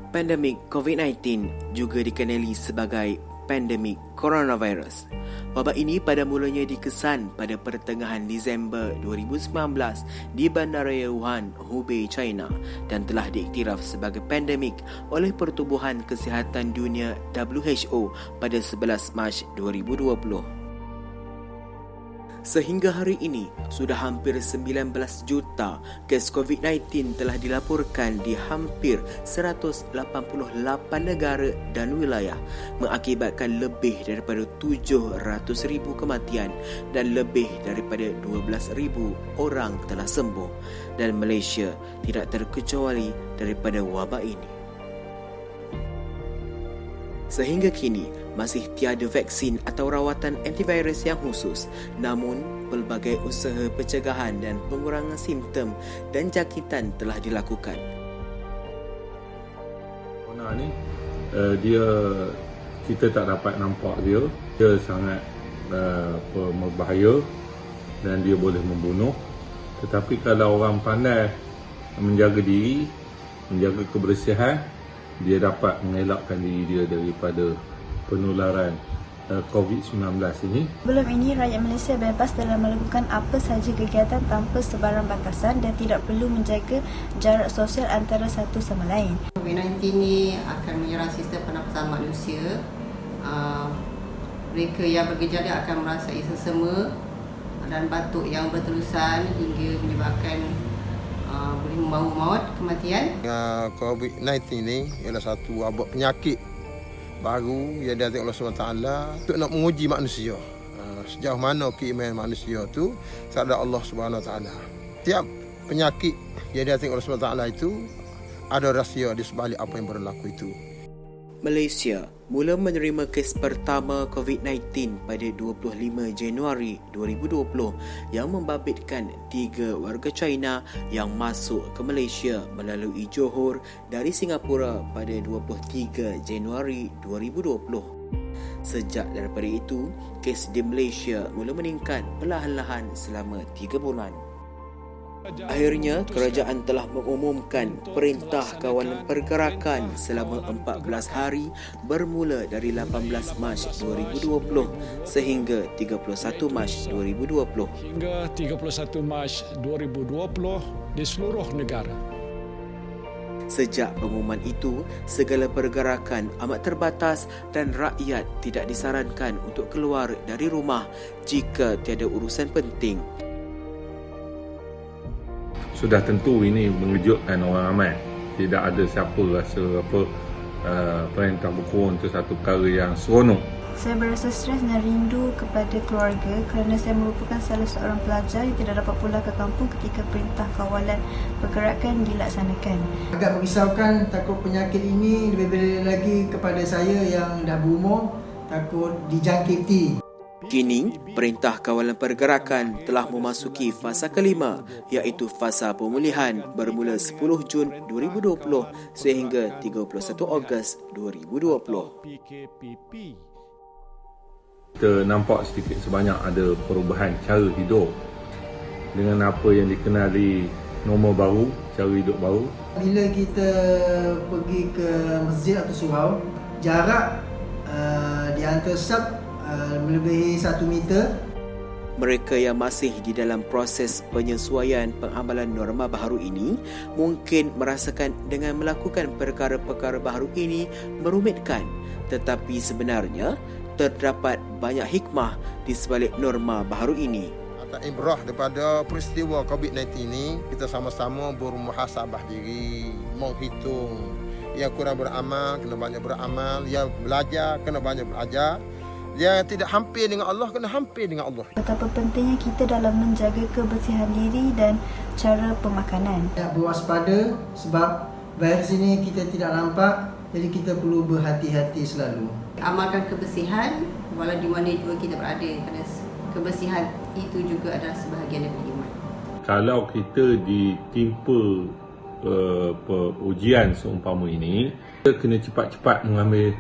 Pandemik COVID-19 juga dikenali sebagai pandemik coronavirus. Wabak ini pada mulanya dikesan pada pertengahan Disember 2019 di Bandaraya Wuhan, Hubei, China dan telah diiktiraf sebagai pandemik oleh Pertubuhan Kesihatan Dunia WHO pada 11 Mac 2020. Sehingga hari ini, sudah hampir 19 juta kes COVID-19 telah dilaporkan di hampir 188 negara dan wilayah, mengakibatkan lebih daripada 700,000 kematian dan lebih daripada 12,000 orang telah sembuh. Dan Malaysia tidak terkecuali daripada wabak ini. Sehingga kini, masih tiada vaksin atau rawatan antivirus yang khusus, namun pelbagai usaha pencegahan dan pengurangan simptom dan jangkitan telah dilakukan. Corona ni, kita tak dapat nampak dia sangat berbahaya dan dia boleh membunuh. Tetapi kalau orang pandai menjaga diri, menjaga kebersihan, dia dapat mengelakkan diri dia daripada penularan COVID-19 ini. Sebelum ini, rakyat Malaysia bebas dalam melakukan apa sahaja kegiatan tanpa sebarang batasan dan tidak perlu menjaga jarak sosial antara satu sama lain. COVID-19 ini akan menyerang sistem pernafasan manusia. Mereka yang bergejala akan merasai sesama dan batuk yang berterusan hingga menyebabkan boleh membawa maut, kematian. COVID-19 ini ialah satu wabak penyakit baru yang diatur oleh Allah SWT untuk nak menguji manusia. Sejauh mana keimanan manusia tu terhadap Allah SWT. Tiap penyakit yang diatur oleh Allah SWT itu ada rahsia di sebalik apa yang berlaku itu. Malaysia mula menerima kes pertama COVID-19 pada 25 Januari 2020 yang membabitkan 3 warga China yang masuk ke Malaysia melalui Johor dari Singapura pada 23 Januari 2020. Sejak daripada itu, kes di Malaysia mula meningkat perlahan-lahan selama 3 bulan. Akhirnya, kerajaan telah mengumumkan Perintah Kawalan Pergerakan selama 14 hari bermula dari 18 Mac 2020 sehingga 31 Mac 2020. Hingga 31 Mac 2020 di seluruh negara. Sejak pengumuman itu, segala pergerakan amat terbatas dan rakyat tidak disarankan untuk keluar dari rumah jika tiada urusan penting. Sudah tentu ini mengejutkan orang ramai. Tidak ada siapa rasa perintah berkurun itu satu perkara yang seronok. Saya berasa stres dan rindu kepada keluarga kerana saya merupakan salah seorang pelajar yang tidak dapat pulang ke kampung ketika Perintah Kawalan Pergerakan dilaksanakan. Agak merisaukan, takut penyakit ini lebih lagi kepada saya yang dah berumur, takut dijangkiti. Kini, Perintah Kawalan Pergerakan telah memasuki fasa kelima, iaitu fasa pemulihan bermula 10 Jun 2020 sehingga 31 Ogos 2020. Kita nampak sedikit sebanyak ada perubahan cara hidup dengan apa yang dikenali norma baru, cara hidup baru. Bila kita pergi ke masjid atau surau, jarak di antara saf melebihi 1 meter. Mereka yang masih di dalam proses penyesuaian pengamalan norma baharu ini mungkin merasakan dengan melakukan perkara-perkara baharu ini merumitkan, tetapi sebenarnya terdapat banyak hikmah di sebalik norma baharu ini. Atas ibrah daripada peristiwa COVID-19 ini, kita sama-sama bermuhasabah diri, menghitung. Yang kurang beramal, kena banyak beramal. Yang belajar, kena banyak belajar. Yang tidak hampir dengan Allah, kena hampir dengan Allah. Betapa pentingnya kita dalam menjaga kebersihan diri dan cara pemakanan. Berwaspada sebab virus ini kita tidak nampak, jadi kita perlu berhati-hati selalu. Amalkan kebersihan walau di mana juga kita berada, kerana kebersihan itu juga adalah sebahagian daripada iman. Kalau kita ditimpa ujian seumpama ini, kita kena cepat-cepat mengambil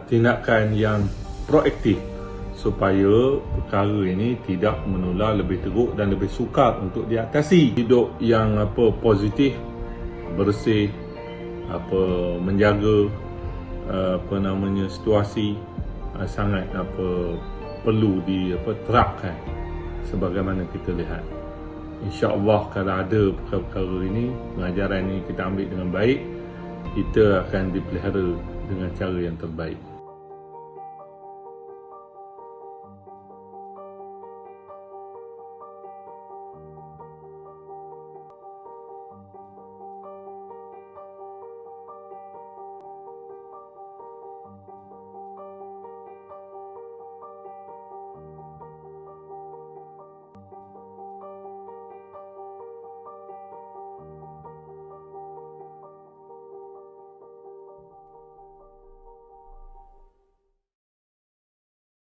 tindakan yang proaktif supaya perkara ini tidak menular lebih teruk dan lebih sukar untuk diatasi. Hidup yang positif, bersih menjaga situasi sangat perlu diterapkan sebagaimana kita lihat. InsyaAllah kalau ada perkara-perkara ini, pengajaran ini kita ambil dengan baik, kita akan dipelihara dengan cara yang terbaik.